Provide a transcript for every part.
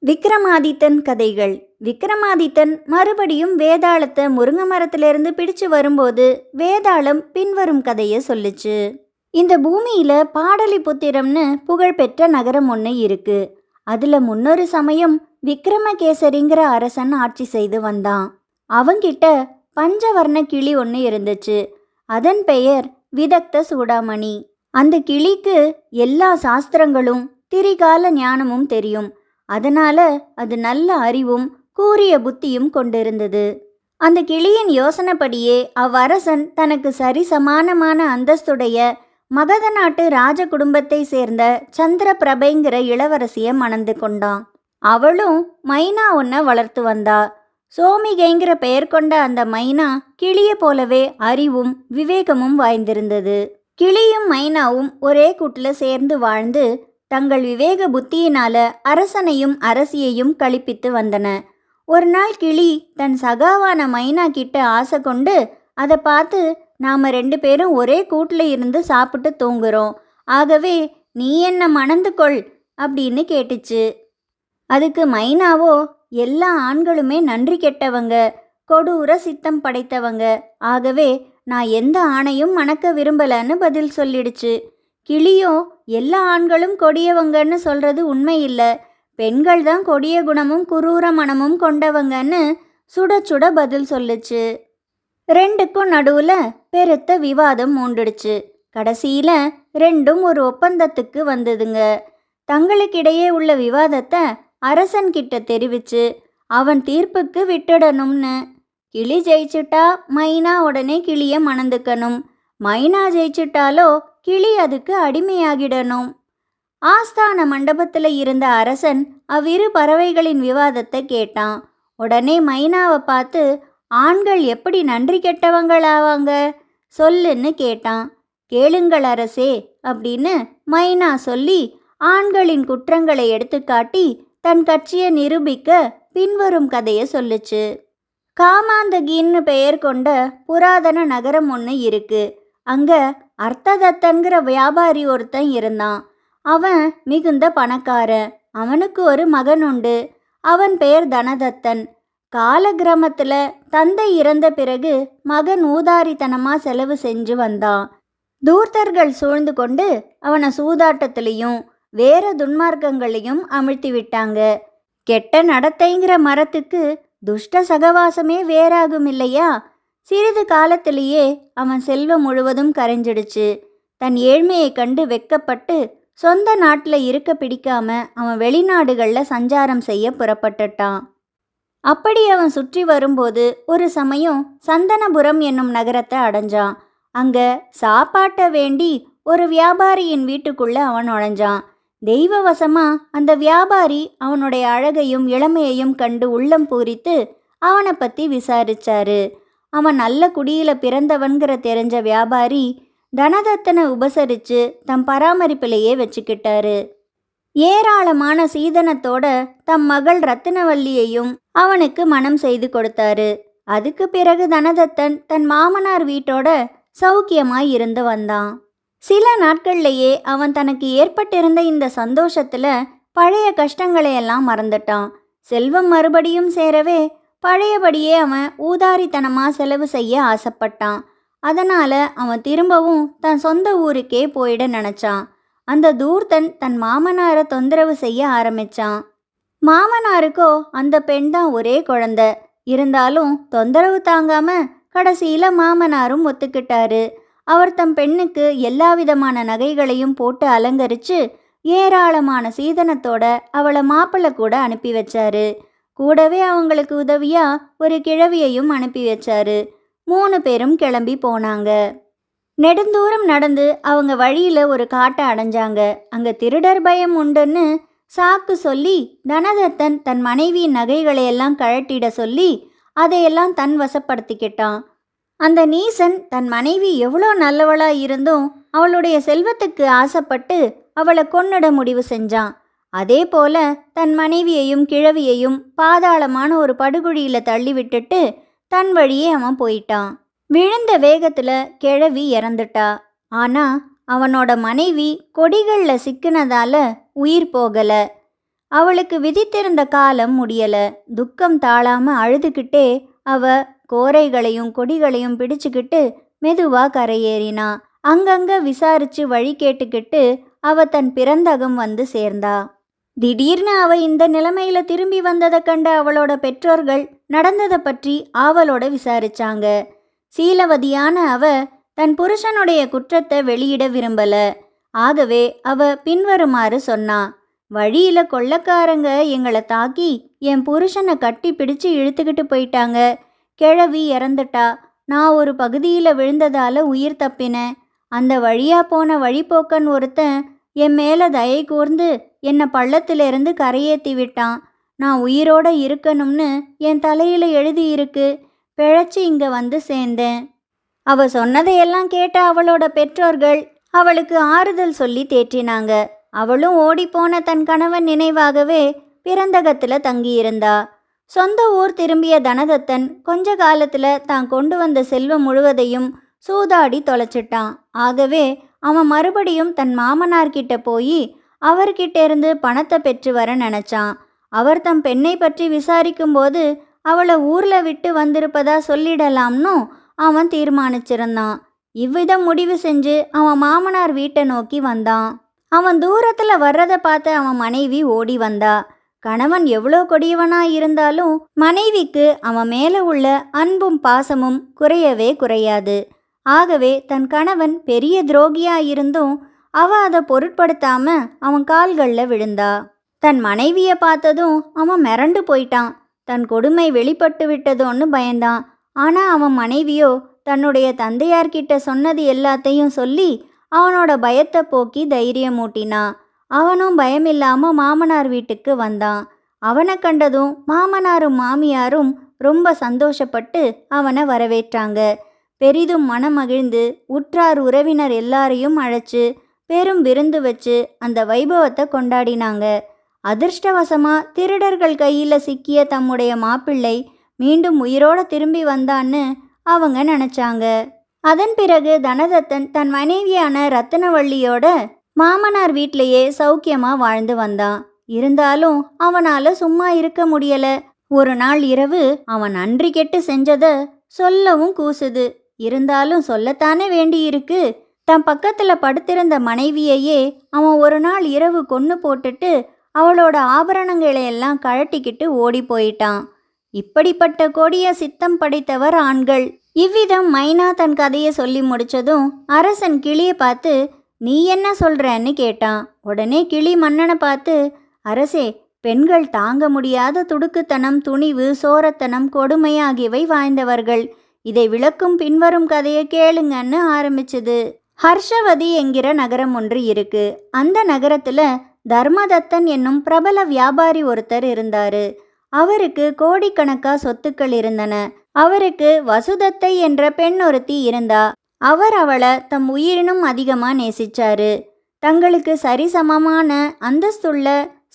விக்ரமாதித்தன் கதைகள். விக்ரமாதித்தன் மறுபடியும் வேதாளத்தை முருங்கை மரத்திலிருந்து பிடிச்சு வரும்போது வேதாளம் பின்வரும் கதையை சொல்லுச்சு. இந்த பூமியில பாடலிபுத்திரம்னு புகழ்பெற்ற நகரம் ஒன்று இருக்கு. அதுல முன்னொரு சமயம் விக்ரமகேசரிங்கிற அரசன் ஆட்சி செய்து வந்தான். அவங்கிட்ட பஞ்சவர்ண கிளி ஒன்று இருந்துச்சு. அதன் பெயர் விதக்த சூடாமணி. அந்த கிளிக்கு எல்லா சாஸ்திரங்களும் திரிகால ஞானமும் தெரியும். அதனால அது நல்ல அறிவும் கூரிய புத்தியும் கொண்டிருந்தது. அந்த கிளியின் யோசனைப்படியே அவ்வரசன் தனக்கு சரிசமானமான அந்தஸ்துடைய மகத நாட்டு ராஜ குடும்பத்தை சேர்ந்த சந்திரபிரபைங்கிற இளவரசியை மணந்து கொண்டான். அவளும் மைனா ஒன்ன வளர்த்து வந்தா. சோமிகைங்கிற பெயர் கொண்ட அந்த மைனா கிளியை போலவே அறிவும் விவேகமும் வாய்ந்திருந்தது. கிளியும் மைனாவும் ஒரே கூட்டில் சேர்ந்து வாழ்ந்து தங்கள் விவேக புத்தியினால அரசனையும் அரசியையும் களிப்பித்து வந்தன. ஒரு நாள் கிளி தன் சகாவான மைனா கிட்ட ஆசை கொண்டு அதை பார்த்து, நாம 2 பேரும் ஒரே கூட்டில் இருந்து சாப்பிட்டு தூங்குறோம், ஆகவே நீ என்ன மணந்து கொள் அப்படின்னு கேட்டுச்சு. அதுக்கு மைனாவோ, எல்லா ஆண்களுமே நன்றி கெட்டவங்க, கொடூர சித்தம் படைத்தவங்க, ஆகவே நான் எந்த ஆணையும் மணக்க விரும்பலன்னு பதில் சொல்லிடுச்சு. கிளியோ, எல்லா ஆண்களும் கொடியவங்கன்னு சொல்றது உண்மை இல்லை, பெண்கள் தான் கொடிய குணமும் குரூர மனமும் கொண்டவங்கன்னு சுட சுட பதில் சொல்லுச்சு. ரெண்டுக்கும் நடுவுல பெருத்த விவாதம் மூண்டுடுச்சு. கடைசியில ரெண்டும் ஒரு ஒப்பந்தத்துக்கு வந்ததுங்க. தங்களுக்கிடையே உள்ள விவாதத்தை அரசன் கிட்ட தெரிவிச்சு அவன் தீர்ப்புக்கு விட்டுடணும்னு. கிளி ஜெயிச்சுட்டா மைனா உடனே கிளிய மணந்துக்கணும், மைனா ஜெயிச்சுட்டாலோ கிளி அதுக்கு அடிமையாகிடணும். ஆஸ்தான மண்டபத்தில் இருந்த அரசன் அவ்விரு பறவைகளின் விவாதத்தை கேட்டான். உடனே மைனாவை பார்த்து, ஆண்கள் எப்படி நன்றி கெட்டவங்களாவாங்க சொல்லுன்னு கேட்டான். கேளுங்கள் அரசே அப்படின்னு மைனா சொல்லி ஆண்களின் குற்றங்களை எடுத்துக்காட்டி தன் கட்சியை நிரூபிக்க பின்வரும் கதையை சொல்லுச்சு. காமாந்தகின்னு பெயர் கொண்ட புராதன நகரம் ஒன்று இருக்கு. அங்க அர்த்ததத்தன்கிற வியாபாரி ஒருத்தன் இருந்தான். அவன் மிகுந்த பணக்காரன். அவனுக்கு ஒரு மகன் உண்டு. அவன் பெயர் தனதத்தன். காலக்கிரமத்தில் தந்தை இறந்த பிறகு மகன் ஊதாரித்தனமா செலவு செஞ்சு வந்தான். தூர்த்தர்கள் சூழ்ந்து கொண்டு அவனை சூதாட்டத்திலையும் வேற துன்மார்க்கங்களையும் அமிழ்த்தி விட்டாங்க. கெட்ட நடத்தைங்கிற மரத்துக்கு துஷ்ட சகவாசமே வேறாகும் இல்லையா? சிறிது காலத்திலேயே அவன் செல்வம் முழுவதும் கரைஞ்சிடுச்சு. தன் ஏழ்மையை கண்டு வெக்கப்பட்டு சொந்த நாட்டில் இருக்க பிடிக்காம அவன் வெளிநாடுகளில் சஞ்சாரம் செய்ய புறப்பட்டுட்டான். அப்படி அவன் சுற்றி வரும்போது ஒரு சமயம் சந்தனபுரம் என்னும் நகரத்தை அடைஞ்சான். அங்க சாப்பாட்டை வேண்டி ஒரு வியாபாரியின் வீட்டுக்குள்ள அவன் நுழைஞ்சான். தெய்வவசமா அந்த வியாபாரி அவனுடைய அழகையும் இளமையையும் கண்டு உள்ளம் பூரித்து அவனை பற்றி விசாரிச்சாரு. அவன் நல்ல குடியில பிறந்தவன்கிற தெரிஞ்ச வியாபாரி தனதத்தனை உபசரித்து தம் பராமரிப்பிலேயே வச்சுக்கிட்டாரு. ஏராளமான சீதனத்தோட தம் மகள் ரத்தினவல்லியையும் அவனுக்கு மனம் செய்து கொடுத்தாரு. அதுக்கு பிறகு தனதத்தன் தன் மாமனார் வீட்டோட சௌக்கியமாய் இருந்து வந்தான். சில நாட்கள்லேயே அவன் தனக்கு ஏற்பட்டிருந்த இந்த சந்தோஷத்துல பழைய கஷ்டங்களையெல்லாம் மறந்துட்டான். செல்வம் மறுபடியும் சேரவே பழையபடியே அவன் ஊதாரித்தனமா செலவு செய்ய ஆசைப்பட்டான். அதனால அவன் திரும்பவும் தன் சொந்த ஊருக்கே போயிட நினைச்சான். அந்த தூர்த்தன் தன் மாமனாரை தொந்தரவு செய்ய ஆரம்பிச்சான். மாமனாருக்கோ அந்த பெண் தான் ஒரே குழந்தை. இருந்தாலும் தொந்தரவு தாங்காம கடைசியில மாமனாரும் ஒத்துக்கிட்டாரு. அவர் தம் பெண்ணுக்கு எல்லா விதமான நகைகளையும் போட்டு அலங்கரிச்சு ஏராளமான சீதனத்தோட அவளை மாப்பிள்ளை கூட அனுப்பி வச்சாரு. கூடவே அவங்களுக்கு உதவியா ஒரு கிழவியையும் அனுப்பி வச்சாரு. 3 பேரும் கிளம்பி போனாங்க. நெடுந்தூரம் நடந்து அவங்க வழியில ஒரு காட்டை அடைஞ்சாங்க. அங்க திருடர் பயம் உண்டுன்னு சாக்கு சொல்லி தனதத்தன் தன் மனைவியின் நகைகளையெல்லாம் கழட்டிட சொல்லி அதையெல்லாம் தன் வசப்படுத்திக்கிட்டான். அந்த நீசன் தன் மனைவி எவ்வளோ நல்லவளா இருந்தும் அவளுடைய செல்வத்துக்கு ஆசைப்பட்டு அவளை கொன்னிட முடிவு செஞ்சான். அதே போல தன் மனைவியையும் கிழவியையும் பாதாளமான ஒரு படுகுழியில தள்ளி விட்டுட்டு தன் வழியே அவன் போயிட்டான். விழுந்த வேகத்துல கிழவி இறந்துட்டா. ஆனா அவனோட மனைவி கொடிகளில் சிக்கினதால உயிர் போகல. அவளுக்கு விதித்திருந்த காலம் முடியல. துக்கம் தாழாம அழுதுகிட்டே அவ கோரைகளையும் கொடிகளையும் பிடிச்சுக்கிட்டு மெதுவா கரையேறினா. அங்கங்க விசாரிச்சு வழி கேட்டுக்கிட்டு அவ தன் பிறந்தகம் வந்து சேர்ந்தா. திடீர்னு அவ இந்த நிலைமையில திரும்பி வந்ததை கண்ட அவளோட பெற்றோர்கள் நடந்ததை பற்றி ஆவலோட விசாரிச்சாங்க. சீலவதியான அவ தன் புருஷனுடைய குற்றத்தை வெளியிட விரும்பல. ஆகவே அவ பின்வருமாறு சொன்னா: வழியில கொள்ளக்காரங்க எங்களை தாக்கி என் புருஷனை கட்டி பிடிச்சு இழுத்துக்கிட்டு போயிட்டாங்க. கிழவி இறந்துட்டா. நான் ஒரு பகுதியில் விழுந்ததால உயிர் தப்பினேன். அந்த வழியா போன வழிபோக்கன் ஒருத்தன் என் மேலே தயை கூர்ந்து என்னை பள்ளத்திலிருந்து கரையேற்றி விட்டான். நான் உயிரோட இருக்கணும்னு என் தலையில் எழுதியிருக்கு. பிழைச்சி இங்கே வந்து சேர்ந்தேன். அவ சொன்னதையெல்லாம் கேட்ட அவளோட பெற்றோர்கள் அவளுக்கு ஆறுதல் சொல்லி தேற்றினாங்க. அவளும் ஓடிப்போன தன் கணவன் நினைவாகவே பிறந்தகத்தில் தங்கியிருந்தா. சொந்த ஊர் திரும்பிய தனதத்தன் கொஞ்ச காலத்தில் தான் கொண்டு வந்த செல்வம் முழுவதையும் சூதாடி தொலைச்சிட்டான். ஆகவே அவன் மறுபடியும் தன் மாமனார்கிட்ட போய் அவர்கிட்ட இருந்து பணத்தை பெற்று வர நினச்சான். அவர் தம் பெண்ணை பற்றி விசாரிக்கும்போது அவளை ஊரில் விட்டு வந்திருப்பதா சொல்லிடலாம்னு அவன் தீர்மானிச்சிருந்தான். இவ்விதம் முடிவு செஞ்சு அவன் மாமனார் வீட்டை நோக்கி வந்தான். அவன் தூரத்தில் வர்றதை பார்த்து அவன் மனைவி ஓடி வந்தா. கணவன் எவ்வளோ கொடியவனா இருந்தாலும் மனைவிக்கு அவன் மேலே உள்ள அன்பும் பாசமும் குறையவே குறையாது. ஆகவே தன் கணவன் பெரிய துரோகியா இருந்தும் அவ அதை பொருட்படுத்தாம அவன் கால்களில் விழுந்தா. தன் மனைவியை பார்த்ததும் அவன் மிரண்டு போயிட்டான். தன் கொடுமை வெளிப்பட்டு விட்டதோன்னு பயந்தான். ஆனால் அவன் மனைவியோ தன்னுடைய தந்தையார்கிட்ட சொன்னது எல்லாத்தையும் சொல்லி அவனோட பயத்தை போக்கி தைரியமூட்டினா. அவனும் பயமில்லாம மாமனார் வீட்டுக்கு வந்தான். அவனை கண்டதும் மாமனாரும் மாமியாரும் ரொம்ப சந்தோஷப்பட்டு அவனை வரவேற்றாங்க. பெரிதும் மனமகிழ்ந்து உற்றார் உறவினர் எல்லாரையும் அழைச்சு பெரும் விருந்து வச்சு அந்த வைபவத்தை கொண்டாடினாங்க. அதிர்ஷ்டவசமா திருடர்கள் கையில் சிக்கிய தம்முடைய மாப்பிள்ளை மீண்டும் உயிரோட திரும்பி வந்தான்னு அவங்க நினச்சாங்க. அதன் பிறகு தனதத்தன் தன் மனைவியான ரத்தினவள்ளியோட மாமனார் வீட்டிலேயே சௌக்கியமா வாழ்ந்து வந்தான். இருந்தாலும் அவனால சும்மா இருக்க முடியல. ஒரு நாள் இரவு அவன் நன்றி கெட்டு செஞ்சதை சொல்லவும் கூசுது. இருந்தாலும் சொல்லத்தானே வேண்டியிருக்கு. தன் பக்கத்துல படுத்திருந்த மனைவியையே அவன் ஒரு நாள் இரவு கொன்னு போட்டுட்டு அவளோட ஆபரணங்களை எல்லாம் கழட்டிக்கிட்டு ஓடி போயிட்டான். இப்படிப்பட்ட கொடிய சித்தம் படைத்தவர் ஆண்கள். இவ்விதம் மைனா தன் கதையை சொல்லி முடிச்சதும் அரசன் கிளியை பார்த்து நீ என்ன சொல்றன்னு கேட்டான். உடனே கிளி மன்னனை பார்த்து, அரசே, பெண்கள் தாங்க முடியாத துடுக்குத்தனம், துணிவு, சோரத்தனம், கொடுமை ஆகியவை வாய்ந்தவர்கள். இதை விளக்கும் பின்வரும் கதையை கேளுங்கன்னு ஆரம்பிச்சுது. ஹர்ஷவதி என்கிற நகரம் ஒன்று இருக்கு. அந்த நகரத்துல தர்மதத்தன் என்னும் பிரபல வியாபாரி ஒருத்தர் இருந்தாரு. அவருக்கு கோடிக்கணக்கா சொத்துக்கள் இருந்தன. அவருக்கு வசுதத்தை என்ற பெண் ஒருத்தி இருந்தா. அவர் அவளை தம் உயிரினும் அதிகமா நேசிச்சாரு. தங்களுக்கு சரிசமமான அந்தஸ்துள்ள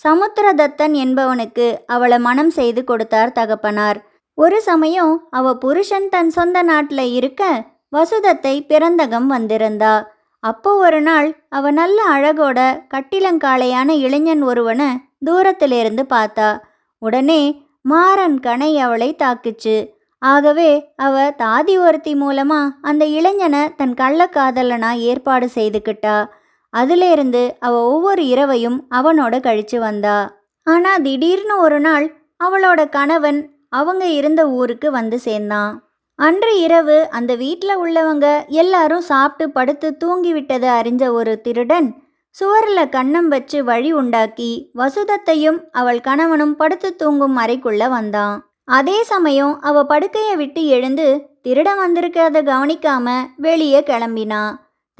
சமுத்திரதத்தன் என்பவனுக்கு அவளை மனம் செய்து கொடுத்தார் தகப்பனார். ஒரு சமயம் அவ புருஷன் தன் சொந்த நாட்டில் இருக்க வசுதத்தை பிறந்தகம் வந்திருந்தா. அப்போ ஒரு நாள் அவ நல்ல அழகோட கட்டிலங்காளையான இளைஞன் ஒருவனை தூரத்திலிருந்து பார்த்தா. உடனே மாறன் கணை அவளை தாக்குச்சு. ஆகவே அவ தாதி ஒருத்தி மூலமா அந்த இளைஞனை தன் கள்ளக்காதலனா ஏற்பாடு செய்துக்கிட்டா. அதிலிருந்து அவ ஒவ்வொரு இரவையும் அவனோட கழிச்சு வந்தா. ஆனா திடீர்னு ஒரு நாள் அவளோட கணவன் அவங்க இருந்த ஊருக்கு வந்து சேர்ந்தான். அன்று இரவு அந்த வீட்டில் உள்ளவங்க எல்லாரும் சாப்பிட்டு படுத்து தூங்கிவிட்டதை அறிஞ்ச ஒரு திருடன் சுவரில் கன்னம் வச்சு வழி உண்டாக்கி வசுதத்தையும் அவள் கணவனும் படுத்து தூங்கும் அறைக்குள்ள வந்தான். அதே சமயம் அவ படுக்கையை விட்டு எழுந்து திருடன் வந்திருக்கிறத கவனிக்காம வெளியே கிளம்பினா.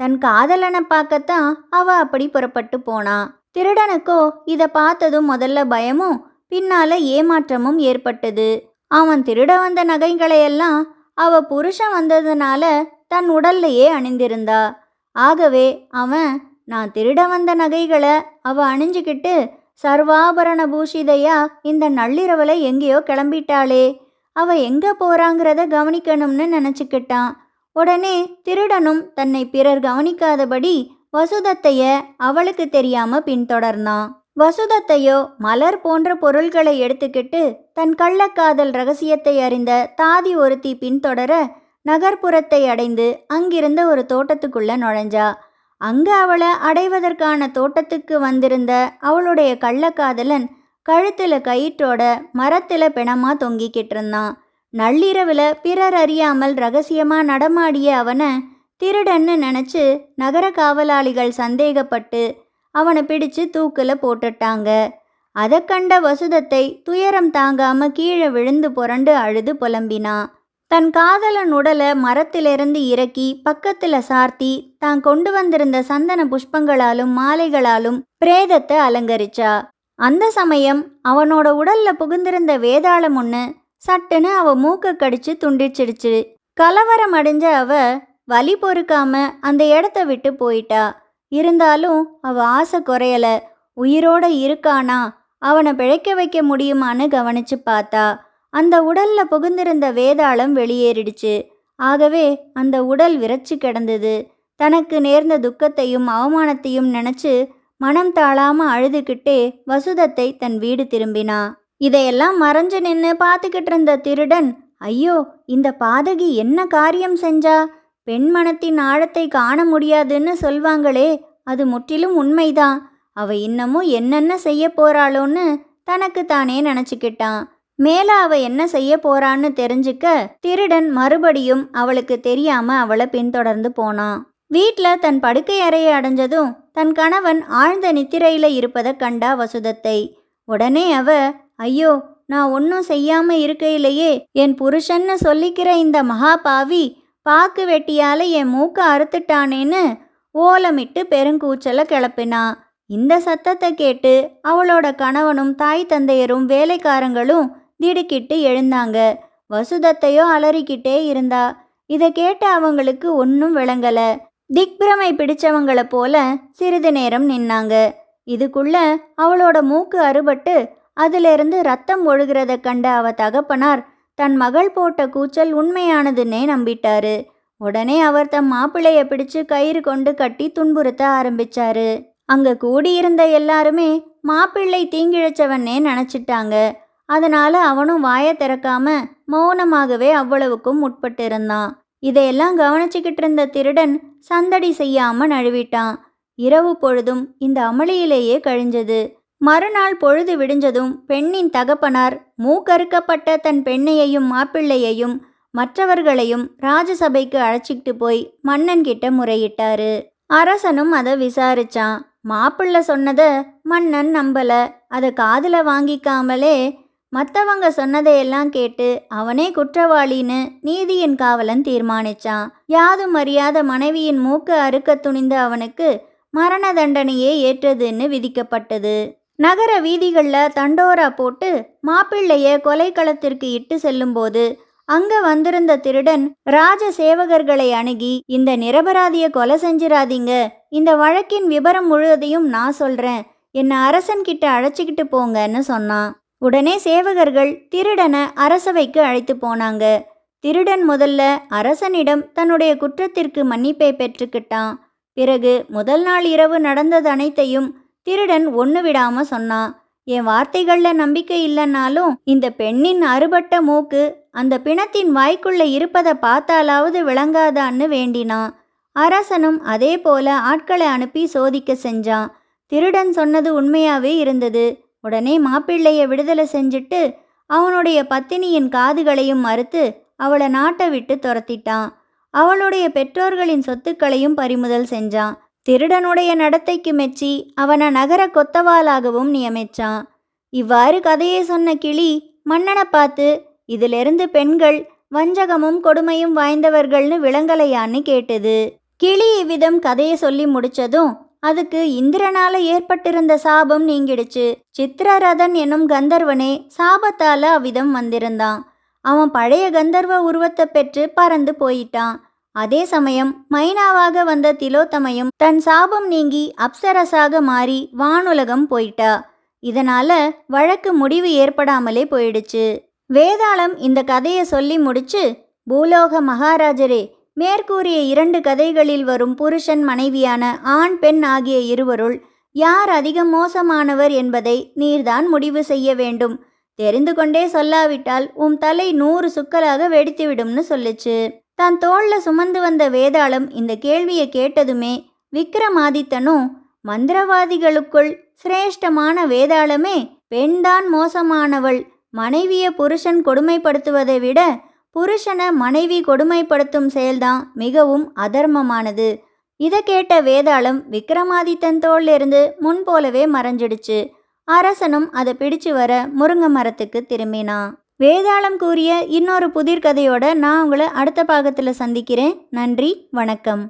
தன் காதலனை பார்க்கத்தான் அவ அப்படி புறப்பட்டு போனா. திருடனுக்கோ இதை பார்த்ததும் முதல்ல பயமும் பின்னால ஏமாற்றமும் ஏற்பட்டது. அவன் திருட வந்த நகைகளையெல்லாம் அவ புருஷன் வந்ததுனால தன் உடல்லையே அணிந்திருந்தா. ஆகவே அவன் நான் திருட வந்த நகைகளை அவ அணிஞ்சுக்கிட்டு சர்வாபரண பூஷிதையா இந்த நள்ளிரவுல எங்கேயோ கிளம்பிட்டாளே, அவ எங்க போறாங்கிறத கவனிக்கணும்னு நினச்சிக்கிட்டான். உடனே திருடனும் தன்னை பிறர் கவனிக்காதபடி வசுதத்தைய அவளுக்கு தெரியாம பின்தொடர்ந்தான். வசுதத்தையோ மலர் போன்ற பொருள்களை எடுத்துக்கிட்டு தன் கள்ளக்காதல் ரகசியத்தை அறிந்த தாதி ஒருத்தி பின்தொடர நகர்ப்புறத்தை அடைந்து அங்கிருந்த ஒரு தோட்டத்துக்குள்ள நுழைஞ்சா. அங்க அவளை அடைவதற்கான தோட்டத்துக்கு வந்திருந்த அவளுடைய கள்ளக்காதலன் கழுத்துல கயிற்றோட மரத்துல பிணமா தொங்கிக்கிட்டு இருந்தான். நள்ளிரவுல பிறர் அறியாமல் ரகசியமா நடமாடிய அவனை திருடன்னு நினைச்சு நகர காவலாளிகள் சந்தேகப்பட்டு அவனை பிடிச்சு தூக்குல போட்டுட்டாங்க. அதை கண்ட வசுதத்தை துயரம் தாங்காம கீழே விழுந்து புரண்டு அழுது புலம்பினா. தன் காதலன் உடலை மரத்திலிருந்து இறக்கி பக்கத்துல சார்த்தி தான் கொண்டு வந்திருந்த சந்தன புஷ்பங்களாலும் மாலைகளாலும் பிரேதத்தை அலங்கரிச்சா. அந்த சமயம் அவனோட உடல்ல புகுந்திருந்த வேதாளம் ஒன்று சட்டுன்னு அவ மூக்க கடிச்சு துண்டிச்சிடுச்சு. கலவரம் அடைஞ்ச அவ வலி பொறுக்காம அந்த இடத்த விட்டு போயிட்டா. இருந்தாலும் அவ ஆசை குறையல. உயிரோட இருக்கானா, அவனை பிழைக்க வைக்க முடியுமான்னு கவனிச்சு பார்த்தா. அந்த உடல்ல புகுந்திருந்த வேதாளம் வெளியேறிடுச்சு. ஆகவே அந்த உடல் விரைச்சு கிடந்தது. தனக்கு நேர்ந்த துக்கத்தையும் அவமானத்தையும் நினைச்சு மனம் தாழாம அழுதுகிட்டே வசுதத்தை தன் வீடு திரும்பினா. இதையெல்லாம் மறைஞ்சு நின்று பார்த்துக்கிட்டு இருந்த திருடன், ஐயோ, இந்த பாதகி என்ன காரியம் செஞ்சா? பெண்மனத்தின் ஆழத்தை காண முடியாதுன்னு சொல்வாங்களே, அது முற்றிலும் உண்மைதான். அவ இன்னமும் என்னென்ன செய்ய போறாளோன்னு தனக்கு தானே நினச்சிக்கிட்டான். மேல அவ என்ன செய்ய போறான்னு தெரிஞ்சுக்க திருடன் மறுபடியும் அவளுக்கு தெரியாம அவளை பின்தொடர்ந்து போனான். வீட்டில் தன் படுக்கை அறையை அடைஞ்சதும் தன் கணவன் ஆழ்ந்த நித்திரையில இருப்பதை கண்டா வசுதத்தை. உடனே அவ, ஐயோ, நான் ஒன்றும் செய்யாம இருக்கையிலேயே என் புருஷன்னு சொல்லிக்கிற இந்த மகாபாவி பாக்கு வெட்டியால என் மூக்க அறுத்துட்டானேன்னு ஓலமிட்டு பெருங்கூச்சலை கிளப்பினா. இந்த சத்தத்தை கேட்டு அவளோட கணவனும் தாய் தந்தையரும் வேலைக்காரங்களும் திடுக்கிட்டு எழுந்தாங்க. வசுதத்தையோ அலறிக்கிட்டே இருந்தா. இதை கேட்டு அவங்களுக்கு ஒன்றும் விளங்கல. திக்பிரமை பிடிச்சவங்களை போல சிறிது நேரம் நின்னாங்க. இதுக்குள்ள அவளோட மூக்கு அறுபட்டு அதிலிருந்து ரத்தம் ஒழுகிறத கண்ட அவ தகப்பனார் தன் மகள் போட்ட கூச்சல் உண்மையானதுன்னே நம்பிட்டாரு. உடனே அவர் தம் மாப்பிள்ளைய பிடிச்சு கயிறு கொண்டு கட்டி துன்புறுத்த ஆரம்பிச்சாரு. அங்க கூடியிருந்த எல்லாருமே மாப்பிள்ளை தீங்கிழைச்சவன்னே நினைச்சிட்டாங்க. அதனால அவனும் வாயை திறக்காம மௌனமாகவே அவ்வளவுக்கும் உட்பட்டு இருந்தான். இதையெல்லாம் கவனிச்சுக்கிட்டு இருந்த திருடன் சந்தடி செய்யாம நழுவிட்டான். இரவு பொழுதும் இந்த அமளியிலேயே கழிஞ்சது. மறுநாள் பொழுது விடிஞ்சதும் பெண்ணின் தகப்பனார் மூக்கறுக்கப்பட்ட தன் பெண்ணையையும் மாப்பிள்ளையையும் மற்றவர்களையும் ராஜசபைக்கு அழைச்சிக்கிட்டு போய் மன்னன் கிட்ட முறையிட்டாரு. அரசனும் அதை விசாரிச்சான். மாப்பிள்ளை சொன்னதை மன்னன் நம்பல. அதை காதுல வாங்கிக்காமலே மற்றவங்க சொன்னதையெல்லாம் கேட்டு அவனே குற்றவாளின்னு நீதியின் காவலன் தீர்மானிச்சான். யாதும் அறியாத மனைவியின் மூக்கு அறுக்க துணிந்த அவனுக்கு மரண தண்டனையே ஏற்றதுன்னு விதிக்கப்பட்டது. நகர வீதிகளில் தண்டோரா போட்டு மாப்பிள்ளைய கொலைக்களத்திற்கு இட்டு செல்லும்போது அங்க வந்திருந்த திருடன் ராஜ சேவகர்களை அணுகி, இந்த நிரபராதிய கொலை செஞ்சிராதீங்க, இந்த வழக்கின் விபரம் முழுவதையும் நான் சொல்றேன், என்னை அரசன்கிட்ட அழைச்சிக்கிட்டு போங்கன்னு சொன்னான். உடனே சேவகர்கள் திருடனை அரசவைக்கு அழைத்து போனாங்க. திருடன் முதல்ல அரசனிடம் தன்னுடைய குற்றத்திற்கு மன்னிப்பை பெற்றுக்கிட்டான். பிறகு முதல் நாள் இரவு நடந்தது அனைத்தையும் திருடன் ஒன்று விடாம சொன்னான். என் வார்த்தைகளில் நம்பிக்கை இல்லைன்னாலும் இந்த பெண்ணின் அறுபட்ட மூக்கு அந்த பிணத்தின் வாய்க்குள்ள இருப்பதை பார்த்தாலாவது விளங்காதான்னு வேண்டினான். அரசனும் அதே போல ஆட்களை அனுப்பி சோதிக்க செஞ்சான். திருடன் சொன்னது உண்மையாவே இருந்தது. உடனே மாப்பிள்ளைய விடுதலை செஞ்சுட்டு அவனுடைய பத்தினியின் காதுகளையும் மறுத்து அவளை நாட்டை விட்டு துரத்திட்டான். அவளுடைய பெற்றோர்களின் சொத்துக்களையும் பறிமுதல் செஞ்சான். திருடனுடைய நடத்தைக்கு மெச்சி அவனை நகர கொத்தவாலாகவும் நியமிச்சான். இவ்வாறு கதையை சொன்ன கிளி மன்னனை பார்த்து, இதிலிருந்து பெண்கள் வஞ்சகமும் கொடுமையும் வாய்ந்தவர்கள்னு விளங்கலையான்னு கேட்டது. கிளி இவ்விதம் கதையை சொல்லி முடிச்சதும் அதுக்கு இந்திரனால ஏற்பட்டிருந்த சாபம் நீங்கிடுச்சு. சித்திரரதன் என்னும் கந்தர்வனே சாபத்தால அவ்விதம் வந்திருந்தான். அவன் பழைய கந்தர்வ உருவத்தை பெற்று பறந்து போயிட்டான். அதே சமயம் மைனாவாக வந்த திலோத்தமையும் தன் சாபம் நீங்கி அப்சரஸாக மாறி வானுலகம் போயிட்டா. இதனால வழக்கு முடிவு ஏற்படாமலே போயிடுச்சு. வேதாளம் இந்த கதையை சொல்லி முடிச்சு, பூலோக மகாராஜரே, மேற்கூறிய 2 கதைகளில் வரும் புருஷன் மனைவியான ஆண் பெண் ஆகிய இருவருள் யார் அதிகம் மோசமானவர் என்பதை நீர்தான் முடிவு செய்ய வேண்டும். தெரிந்து கொண்டே சொல்லாவிட்டால் உம் தலை 100 சுக்கலாக வெடித்துவிடும்னு சொல்லுச்சு. தான் தோள்ல சுமந்து வந்த வேதாளம் இந்த கேள்வியை கேட்டதுமே விக்ரமாதித்தனும், மந்திரவாதிகளுக்குள் சிரேஷ்டமான வேதாளமே, பெண்தான் மோசமானவள். மனைவியை புருஷன் கொடுமைப்படுத்துவதை விட புருஷனை மனைவி கொடுமைப்படுத்தும் செயல்தான் மிகவும் அதர்மமானது. இதை கேட்ட வேதாளம் விக்ரமாதித்தன் தோளிலிருந்து முன்போலவே மறைஞ்சிடுச்சு. அரசனும் அதை பிடிச்சு வர முருங்கை மரத்துக்கு திரும்பினான். வேதாளம் கூறிய இன்னொரு புதிர் கதையோட நான் உங்களை அடுத்த பாகத்தில் சந்திக்கிறேன். நன்றி, வணக்கம்.